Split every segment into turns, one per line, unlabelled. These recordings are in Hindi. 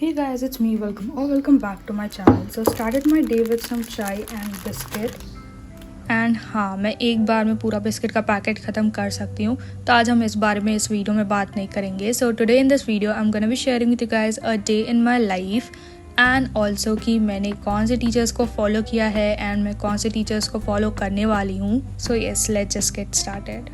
Hey guys, it's me. Welcome back to my channel. So started my day with some chai and biscuit. And हाँ, मैं एक बार में पूरा बिस्किट का पैकेट ख़त्म कर सकती हूँ, तो आज हम इस बारे में इस वीडियो में बात नहीं करेंगे. So today in this video I am gonna be sharing with you guys a day in my life and also कि मैंने कौन से टीचर्स को फॉलो किया है एंड मैं कौन से टीचर्स को फॉलो करने वाली हूँ. So yes, let's just get started.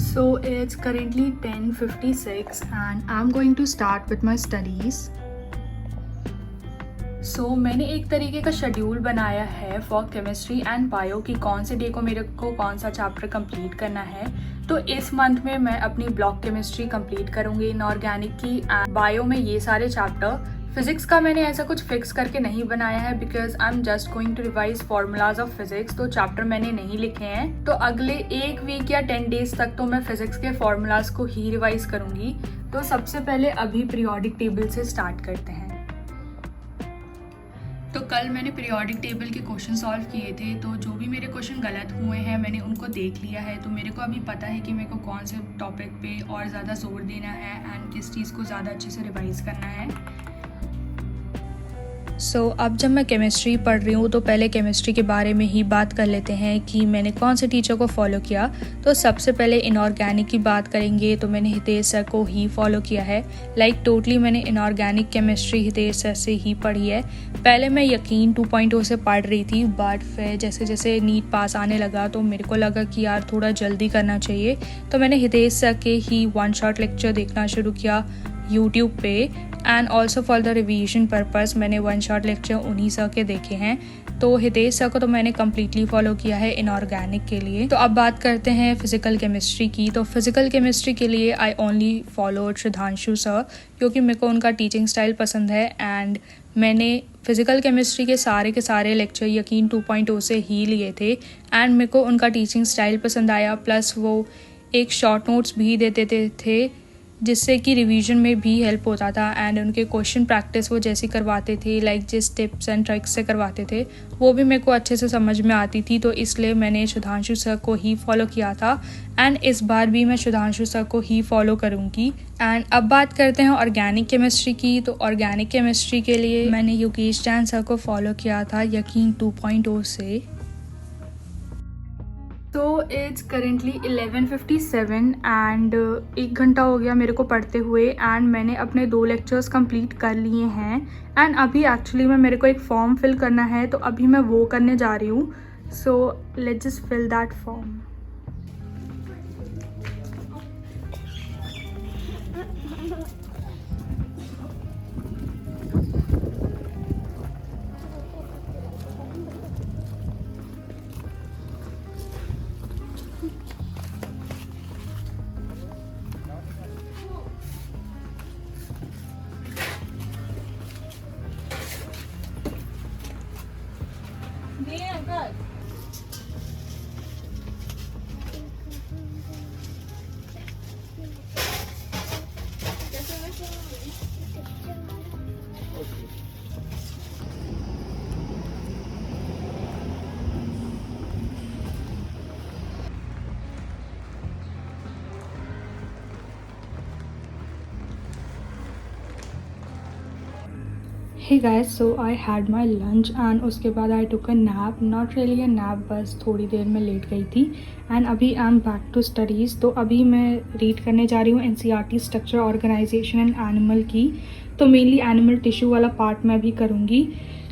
So it's currently 10:56 and I'm going to start with my studies. So मैंने एक तरीके का शेड्यूल बनाया है फॉर केमिस्ट्री एंड बायो कि कौन से डे को मेरे को कौन सा चैप्टर कंप्लीट करना है. तो इस मंथ में मैं अपनी ब्लॉक केमिस्ट्री कंप्लीट करूँगी, इनऑर्गेनिक की, बायो में ये सारे चैप्टर. फिजिक्स का मैंने ऐसा कुछ फिक्स करके नहीं बनाया है because I am just going to revise formulas of physics. तो चैप्टर मैंने नहीं लिखे हैं, तो अगले एक वीक या 10 डेज तक तो मैं फिजिक्स के फॉर्मूलाज को ही रिवाइज करूंगी. तो सबसे पहले अभी पीरियोडिक टेबल से स्टार्ट करते हैं. तो कल मैंने पीरियोडिक टेबल के क्वेश्चन सॉल्व किए थे, तो जो भी मेरे क्वेश्चन गलत हुए हैं मैंने उनको देख लिया है. तो मेरे को अभी पता है कि मेरे को कौन से टॉपिक पे और ज़्यादा जोर देना है एंड किस चीज़ को ज़्यादा अच्छे से रिवाइज करना है. अब जब मैं केमिस्ट्री पढ़ रही हूँ तो पहले केमिस्ट्री के बारे में ही बात कर लेते हैं कि मैंने कौन से टीचर को फॉलो किया. तो सबसे पहले इनऑर्गेनिक की बात करेंगे तो मैंने हितेश सर को ही फॉलो किया है. टोटली मैंने इनऑर्गेनिक केमिस्ट्री हितेश सर से ही पढ़ी है. पहले मैं यकीन 2.0 से पढ़ रही थी, बट फिर जैसे जैसे नीट पास आने लगा तो मेरे को लगा कि यार थोड़ा जल्दी करना चाहिए. तो मैंने हितेश सर के ही वन शॉट लेक्चर देखना शुरू किया यूट्यूब पे and also for the revision purpose मैंने वन शॉट लेक्चर उन्हीं सर के देखे हैं. तो हितेश सर को तो मैंने कम्प्लीटली फॉलो किया है इनऑर्गेनिक के लिए. तो अब बात करते हैं फिजिकल केमिस्ट्री की. तो फिजिकल केमिस्ट्री के लिए आई ओनली फॉलो श्रद्धांशु सर, क्योंकि मेरे को उनका टीचिंग स्टाइल पसंद है एंड मैंने फिजिकल केमिस्ट्री के सारे लेक्चर यकीन 2.0 से ही लिए थे एंड मेरे को उनका टीचिंग स्टाइल पसंद आया. प्लस वो एक शॉर्ट नोट्स भी दे देते थे जिससे कि रिवीजन में भी हेल्प होता था एंड उनके क्वेश्चन प्रैक्टिस वो जैसी करवाते थे, जिस टिप्स एंड ट्रिक्स से करवाते थे वो भी मेरे को अच्छे से समझ में आती थी. तो इसलिए मैंने सुधांशु सर को ही फॉलो किया था एंड इस बार भी मैं सुधांशु सर को ही फॉलो करूँगी. एंड अब बात करते हैं ऑर्गेनिक केमिस्ट्री की. तो ऑर्गेनिक केमिस्ट्री के लिए मैंने योगेश जैन सर को फॉलो किया था यकीन 2.0 से. तो इट्स करेंटली 11:57 एंड 1 घंटा हो गया मेरे को पढ़ते हुए एंड मैंने अपने 2 लेक्चर्स कंप्लीट कर लिए हैं. एंड अभी एक्चुअली में मेरे को एक फॉर्म फिल करना है, तो अभी मैं वो करने जा रही हूँ. So let's just fill that form. Hey guys, so I had my lunch and उसके बाद I took a nap. Not really a nap, बस थोड़ी देर में लेट गई थी एंड अभी I am back to studies. तो अभी मैं रीड करने जा रही हूँ NCERT structure organisation and animal की. तो मेनली एनिमल टिश्यू वाला पार्ट मैं भी करूँगी.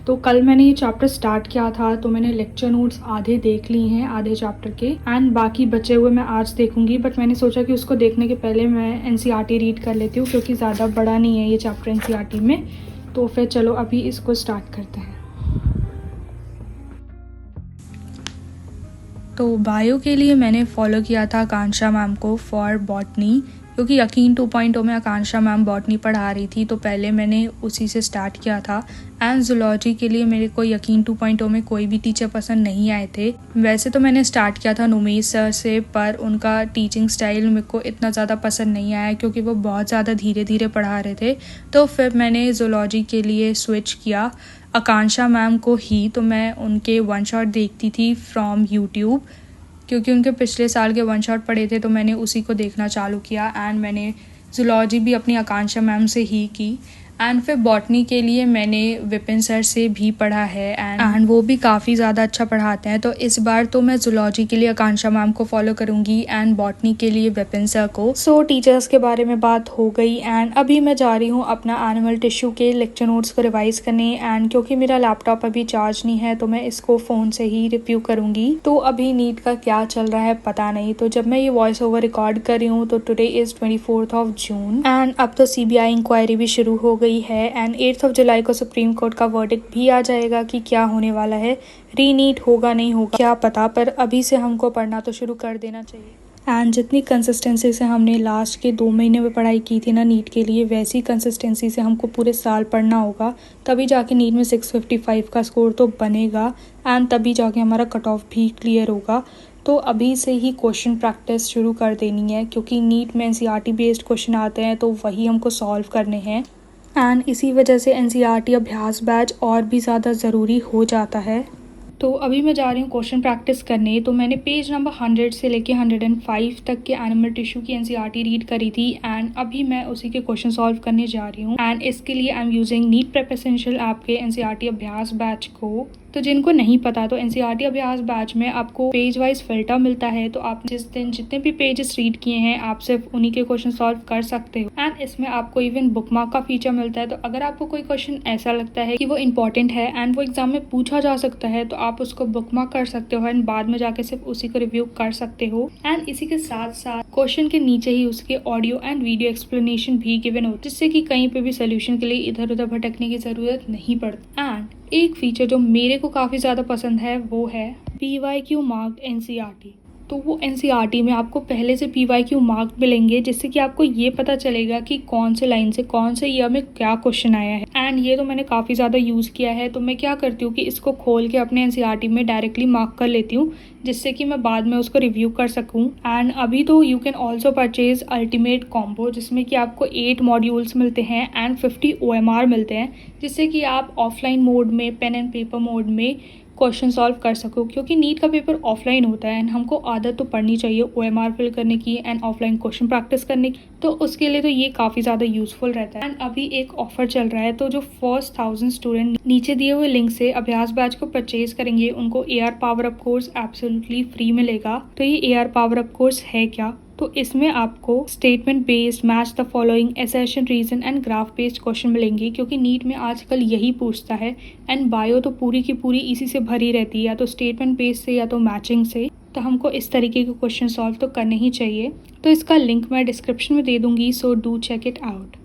तो कल मैंने ये चैप्टर स्टार्ट किया था, तो मैंने लेक्चर नोट्स आधे देख लिए हैं आधे चैप्टर के एंड बाकी बचे हुए मैं आज देखूंगी. बट मैंने सोचा कि उसको देखने के पहले मैं NCERT रीड कर लेती हूँ क्योंकि ज़्यादा बड़ा नहीं है ये चैप्टर NCERT में. तो फिर चलो अभी इसको स्टार्ट करते हैं. तो बायो के लिए मैंने फॉलो किया था आकांक्षा मैम को फॉर बॉटनी, क्योंकि यकीन 2.0 में आकांक्षा मैम बॉटनी पढ़ा रही थी, तो पहले मैंने उसी से स्टार्ट किया था. एंड जूलॉजी के लिए मेरे को यकीन 2.0 में कोई भी टीचर पसंद नहीं आए थे. वैसे तो मैंने स्टार्ट किया था नुमेश सर से, पर उनका टीचिंग स्टाइल मेरे को इतना ज़्यादा पसंद नहीं आया क्योंकि वो बहुत ज़्यादा धीरे धीरे पढ़ा रहे थे. तो फिर मैंने जूलॉजी के लिए स्विच किया आकांक्षा मैम को ही. तो मैं उनके वन शॉट देखती थी फ्रॉम यूट्यूब, क्योंकि उनके पिछले साल के वन शॉट पढ़े थे, तो मैंने उसी को देखना चालू किया एंड मैंने जूलॉजी भी अपनी आकांक्षा मैम से ही की. एंड फिर बॉटनी के लिए मैंने विपिन सर से भी पढ़ा है एंड वो भी काफ़ी ज़्यादा अच्छा पढ़ाते हैं। तो इस बार तो मैं जूलॉजी के लिए आकांक्षा मैम को फॉलो करूंगी एंड बॉटनी के लिए विपिन सर को। सो टीचर्स के बारे में बात हो गई एंड अभी मैं जा रही हूँ अपना एनिमल टिश्यू के लेक्चर नोट्स को रिवाइज करने एंड क्योंकि मेरा लैपटॉप अभी चार्ज नहीं है तो मैं इसको फ़ोन से ही रिव्यू करूंगी। तो अभी नीट का क्या चल रहा है पता नहीं। तो जब मैं ये वॉइस ओवर रिकॉर्ड कर रही हूँ तो टुडे इज़ 24 जून एंड अब तो CBI इंक्वायरी भी शुरू हो गई है एंड 8 जुलाई को सुप्रीम कोर्ट का वर्डिक्ट भी आ जाएगा कि क्या होने वाला है, रीनीट होगा नहीं होगा क्या पता, पर अभी से हमको पढ़ना तो शुरू कर देना चाहिए। एंड जितनी कंसिस्टेंसी से हमने लास्ट के 2 महीने में पढ़ाई की थी ना नीट के लिए, वैसी कंसिस्टेंसी से हमको पूरे साल पढ़ना होगा, तभी जाके नीट में 655 का स्कोर तो बनेगा एंड तभी जाके हमारा कट ऑफ भी क्लियर होगा। तो अभी से ही क्वेश्चन प्रैक्टिस शुरू कर देनी है क्योंकि नीट में NCERT बेस्ड क्वेश्चन आते हैं तो वही हमको सॉल्व करने हैं एंड इसी वजह से NCERT अभ्यास बैच और भी ज़्यादा ज़रूरी हो जाता है। तो अभी मैं जा रही हूँ क्वेश्चन प्रैक्टिस करने। तो मैंने पेज नंबर 100 से लेके 105 तक के एनिमल टिश्यू की NCERT रीड करी थी एंड अभी मैं उसी के क्वेश्चन सॉल्व करने जा रही हूँ एंड इसके लिए I am using NEET prep essential app के NCERT अभ्यास बैच को। तो जिनको नहीं पता तो NCERT अभ्यास बैच में आपको पेज वाइज फिल्टर मिलता है, तो आप जिस दिन जितने भी पेजेस रीड किए हैं आप सिर्फ उन्हीं के क्वेश्चन सॉल्व कर सकते हो एंड इसमें आपको इवन बुकमार्क का फीचर मिलता है। तो अगर आपको कोई क्वेश्चन ऐसा लगता है कि वो इंपॉर्टेंट है एंड वो एग्जाम में पूछा जा सकता है तो आप उसको बुकमार्क कर सकते हो एंड बाद में जाके सिर्फ उसी को रिव्यू कर सकते हो एंड इसी के साथ साथ क्वेश्चन के नीचे ही उसके ऑडियो एंड वीडियो एक्सप्लेनेशन भी गिवन हो, जिससे कि कहीं पे भी सोल्यूशन के लिए इधर उधर भटकने की जरूरत नहीं पड़ती। एंड एक फीचर जो मेरे को काफ़ी ज़्यादा पसंद है वो है PYQ मार्क्ड NCERT। तो वो NCERT में आपको पहले से PYQ मार्क मिलेंगे, जिससे कि आपको ये पता चलेगा कि कौन से लाइन से कौन से ईयर में क्या क्वेश्चन आया है एंड ये तो मैंने काफ़ी ज़्यादा यूज़ किया है। तो मैं क्या करती हूँ कि इसको खोल के अपने NCERT में डायरेक्टली मार्क कर लेती हूँ, जिससे कि मैं बाद में उसको रिव्यू कर सकूँ। एंड अभी तो you can also purchase ultimate combo, जिसमें कि आपको 8 मॉड्यूल्स मिलते हैं एंड 50 OMR मिलते हैं, जिससे कि आप ऑफलाइन मोड में पेन एंड पेपर मोड में क्वेश्चन सॉल्व कर सको, क्योंकि नीट का पेपर ऑफलाइन होता है एंड हमको आदत तो पड़नी चाहिए OMR फिल करने की एंड ऑफलाइन क्वेश्चन प्रैक्टिस करने की। तो उसके लिए तो ये काफ़ी ज़्यादा यूजफुल रहता है एंड अभी एक ऑफर चल रहा है। तो जो फर्स्ट 1000 स्टूडेंट नीचे दिए हुए लिंक से अभ्यास बैच को परचेज करेंगे उनको AR power up course absolutely free मिलेगा। तो ये AR पावर अप कोर्स है क्या? तो इसमें आपको statement based, match the following, assertion, reason and graph based question मिलेंगे, क्योंकि नीट में आजकल यही पूछता है एंड बायो तो पूरी की पूरी इसी से भरी रहती है, या तो स्टेटमेंट बेस्ड से या तो मैचिंग से। तो हमको इस तरीके के क्वेश्चन सॉल्व तो करने ही चाहिए। तो इसका लिंक मैं डिस्क्रिप्शन में दे दूंगी, so do check it out.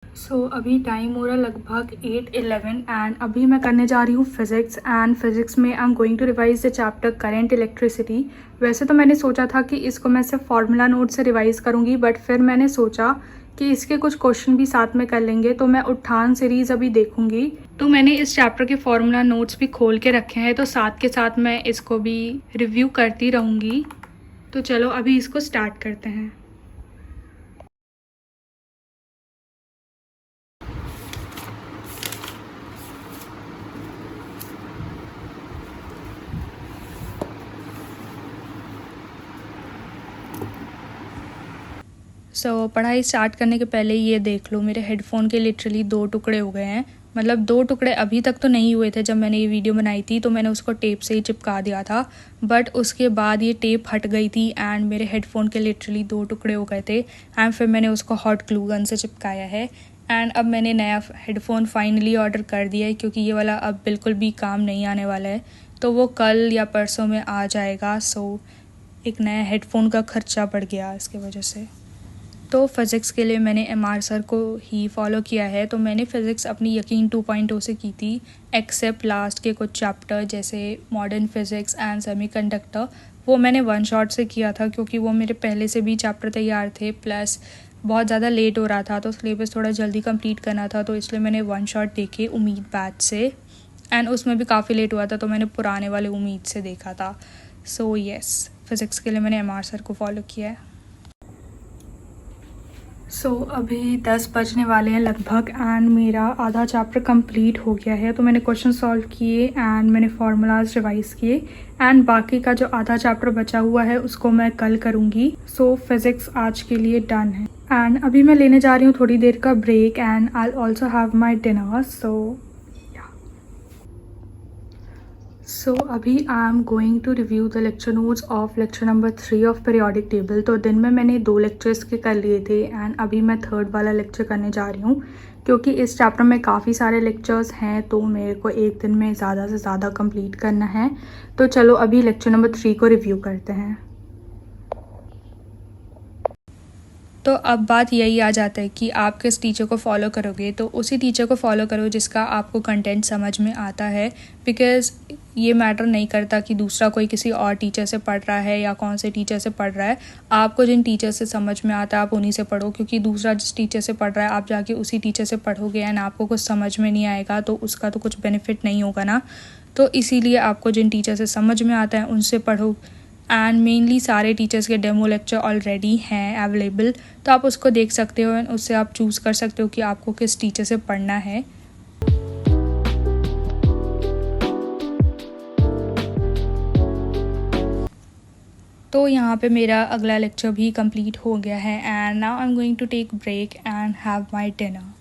So अभी टाइम हो रहा लगभग 8:11 एंड अभी मैं करने जा रही हूँ फिज़िक्स एंड फिज़िक्स में I am going to revise the chapter current electricity. वैसे तो मैंने सोचा था कि इसको मैं सिर्फ फार्मूला नोट से रिवाइज़ करूँगी, बट फिर मैंने सोचा कि इसके कुछ क्वेश्चन भी साथ में कर लेंगे, तो मैं उत्थान सीरीज़ अभी देखूँगी। तो मैंने इस चैप्टर के फार्मूला नोट्स भी खोल के रखे हैं, तो साथ के साथ मैं इसको भी रिव्यू करती रहूँगी। तो चलो अभी इसको स्टार्ट करते हैं। पढ़ाई स्टार्ट करने के पहले ये देख लो, मेरे हेडफोन के लिटरली 2 टुकड़े हो गए हैं। मतलब 2 टुकड़े अभी तक तो नहीं हुए थे, जब मैंने ये वीडियो बनाई थी तो मैंने उसको टेप से ही चिपका दिया था, बट उसके बाद ये टेप हट गई थी एंड मेरे हेडफोन के लिटरली 2 टुकड़े हो गए थे एंड फिर मैंने उसको हॉट ग्लू गन से चिपकाया है एंड अब मैंने नया हेडफोन फाइनली ऑर्डर कर दिया है, क्योंकि ये वाला अब बिल्कुल भी काम नहीं आने वाला है, तो वो कल या परसों में आ जाएगा। सो एक नया हेडफोन का खर्चा बढ़ गया इसके वजह से। तो फिज़िक्स के लिए मैंने MR सर को ही फॉलो किया है। तो मैंने फ़िज़िक्स अपनी यकीन 2.0 से की थी, एक्सेप्ट लास्ट के कुछ चैप्टर जैसे मॉडर्न फिज़िक्स एंड सेमीकंडक्टर, वो मैंने 1 शॉट से किया था, क्योंकि वो मेरे पहले से भी चैप्टर तैयार थे, प्लस बहुत ज़्यादा लेट हो रहा था तो सिलेबस थोड़ा जल्दी कंप्लीट करना था, तो इसलिए मैंने 1 शॉट देखे उम्मीद बैच से एंड उसमें भी काफ़ी लेट हुआ था, तो मैंने पुराने वाले उम्मीद से देखा था। सो येस, फिज़िक्स के लिए मैंने MR सर को फॉलो किया है। अभी 10 बजने वाले हैं लगभग एंड मेरा आधा चैप्टर कंप्लीट हो गया है। तो मैंने क्वेश्चन सॉल्व किए एंड मैंने फार्मूलाज रिवाइज किए एंड बाकी का जो आधा चैप्टर बचा हुआ है उसको मैं कल करूँगी। फिज़िक्स आज के लिए डन है एंड अभी मैं लेने जा रही हूँ थोड़ी देर का break and I also have my dinner. So अभी I am going to review the lecture notes of lecture number 3 of periodic table. तो दिन में मैंने 2 लेक्चर्स के कर लिए थे एंड अभी मैं 3rd वाला लेक्चर करने जा रही हूँ क्योंकि इस चैप्टर में काफ़ी सारे लेक्चर्स हैं तो मेरे को एक दिन में ज़्यादा से ज़्यादा कंप्लीट करना है. तो चलो अभी लेक्चर नंबर 3 को रिव्यू करते हैं. तो अब बात यही आ जाता है कि आप किस टीचर को फॉलो करोगे. तो उसी टीचर को फॉलो करो जिसका आपको कंटेंट समझ में आता है, बिकॉज़ ये मैटर नहीं करता कि दूसरा कोई किसी और टीचर से पढ़ रहा है या कौन से टीचर से पढ़ रहा है. आपको जिन टीचर से समझ में आता है आप उन्हीं से पढ़ो, क्योंकि दूसरा जिस टीचर से पढ़ रहा है आप जाके उसी टीचर से पढ़ोगे एंड आपको कुछ समझ में नहीं आएगा तो उसका तो कुछ बेनिफिट नहीं होगा ना. तो इसीलिए आपको जिन टीचर से समझ में आता है उनसे पढ़ो. एंड मेनली सारे टीचर्स के डेमो लेक्चर ऑलरेडी हैं अवेलेबल, तो आप उसको देख सकते हो एंड उससे आप चूज़ कर सकते हो कि आपको किस टीचर से पढ़ना है. तो यहाँ पे मेरा अगला लेक्चर भी कंप्लीट हो गया है and now I am going to take break and have my dinner.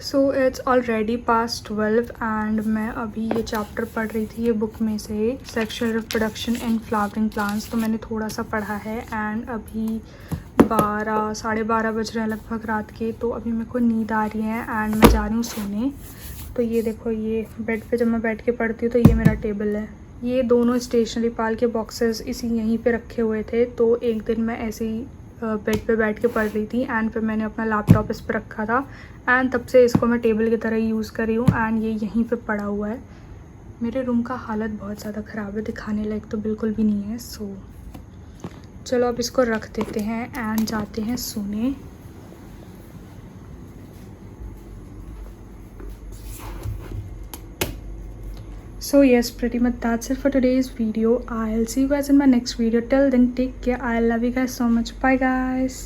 So it's already past 12 and मैं अभी ये चैप्टर पढ़ रही थी ये बुक में से, sexual reproduction in flowering plants. तो मैंने थोड़ा सा पढ़ा है एंड अभी 12-12:30 बज रहे हैं लगभग रात के. तो अभी मेरे को नींद आ रही है एंड मैं जा रही हूँ सोने. तो ये देखो, ये बेड पे जब मैं बैठ के पढ़ती हूँ तो ये मेरा टेबल है. ये दोनों स्टेशनरी पाल के बॉक्सेस इसी यहीं पे रखे हुए थे. तो एक दिन मैं ऐसे ही बेड पे बैठ के पढ़ रही थी एंड फिर मैंने अपना लैपटॉप इस पर रखा था एंड तब से इसको मैं टेबल की तरह यूज़ कर रही हूँ एंड ये यहीं पे पड़ा हुआ है. मेरे रूम का हालत बहुत ज़्यादा ख़राब है, दिखाने लायक तो बिल्कुल भी नहीं है. सो चलो अब इसको रख देते हैं एंड जाते हैं सोने. So yes, pretty much that's it for today's video. I'll see you guys in my next video. Till then, take care. I love you guys so much. Bye guys.